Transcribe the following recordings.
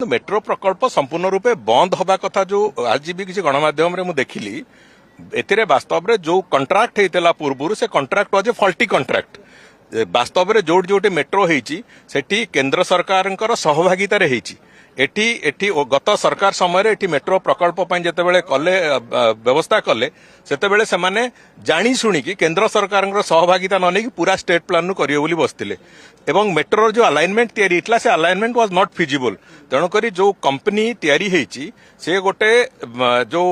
Metro प्रकल्प संपूर्ण रूपे बंद हवा कथा जो आज भी किसी गणमाध्यम रे मु देखिली एथिरे वास्तव रे जो कंट्राक्ट हेतला पूर्व से contract was a faulty contract वास्तव रे जोटी जोटी मेट्रो हेची सेठी केंद्र सरकारंकर सहभागिता रे हेची एठी एठी गत सरकार समय रे एठी मेट्रो प्रकल्प पई जेतेबेले कले व्यवस्था कले सेतेबेले से माने जानी सुनी कि केंद्र सरकारंकर सहभागिता न नै कि पूरा स्टेट प्लान नु करियो बोली बसतिले एवं मेट्रो जो अलाइनमेंट तयारी इतला से अलाइनमेंट वाज नॉट फिजिबल तेणु करी जो कंपनी तयारी हेची से गोटे जो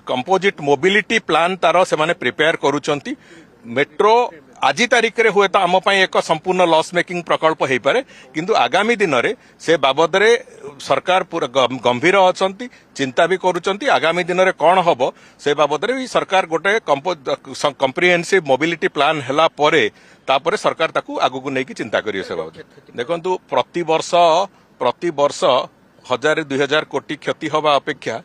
कंपोजिट मोबिलिटी प्लान तार से माने प्रिपेयर करूचंती मेट्रो आज तारीख रे हुए तो आम एक संपूर्ण लॉस मेकिंग प्रकल्प हो पारे किंतु आगामी दिन में से बाबद रे सरकार पूरा गंभीर अछंती चिंता भी करूचंती आगामी दिन में कौन हम से बाबद रे सरकार गोटे कंप्रिहेंसिव मोबिलिटी प्लान हैला परे तापरे सरकार ताकू आगु नहीं कि चिंता करियो से बाबद देखंतु प्रति वर्ष 1000-2000 कोटी क्षति हवा अपेक्षा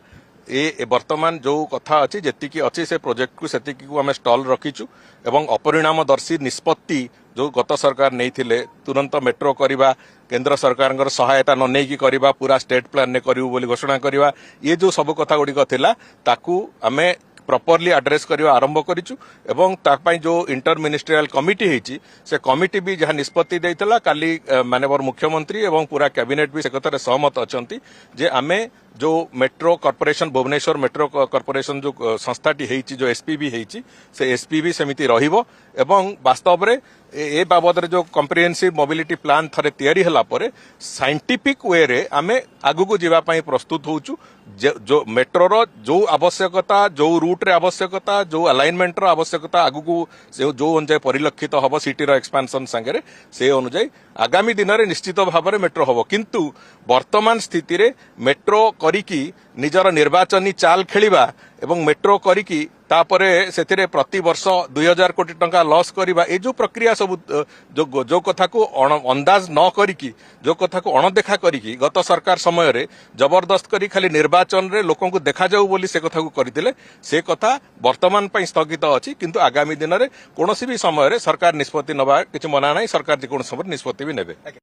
ए वर्तमान जो कथा अच्छी जी अच्छी से प्रोजेक्ट को सेति को आम स्टल रखीचु एवं अपरिणामदर्शी निष्पत्ति जो गत सरकार नहीं थिले तुरंत मेट्रो करवा केंद्र सरकार सहायता न नहीं करवा पूरा स्टेट प्लान ने करिवु बोली घोषणा करवा ये जो सब कथा गुड़िक थिला ताकू आमे प्रॉपरली एड्रेस करवा आरंभ करिचु एवं तापाई जो इंटर मिनिस्ट्रियल कमिटी हेची से कमिटी भी जहाँ निष्पत्ति देइतला काली माननीय मुख्यमंत्री एवं पूरा कैबिनेट भी से कथार सहमत अछंती जे आमे जो metro corporation Bhubaneswar metro corporation जो संस्थाटी हेची जो एसपीबी हेची से एसपीबी सेमिति रहिबो एवं वास्तव रे ए बाबद जो कंप्रिहेंसिव मोबिलिटी प्लान थरे तयारी हला परे साइंटिफिक वे रे आमे आगु को जीवा पई प्रस्तुत होउचु जो मेट्रो रो जो आवश्यकता जो रूट रे आवश्यकता जो अलाइनमेंट रो आवश्यकता आगु को जो अनुसार परिलक्षित हबो सिटी रो एक्सपेंशन संगे से अनुसार आगामी दिन में निश्चित भाव में मेट्रो हबो किंतु वर्तमान स्थिति रे मेट्रो करिकी निजर निर्वाचनी चाल खेलिबा एवं मेट्रो करिकी तापरे सेथिरे प्रति वर्ष 2000 कोटी टंका लॉस करिबा ए जो प्रक्रिया सब जो कथा को अंदाज न करिकी जो कथा को अणदेखा करिकी गत सरकार समय रे जबरदस्त करी खाली निर्वाचन रे लोकों को देखा जाऊ बोली से कथा को करथिले से कथा वर्तमान पई स्थगित अछि किंतु आगामी दिन रे कोनोसी भी समय रे सरकार निष्पत्ति नबा किछि मना नाही सरकार जे कोन समय निष्पत्ति भी नेबे।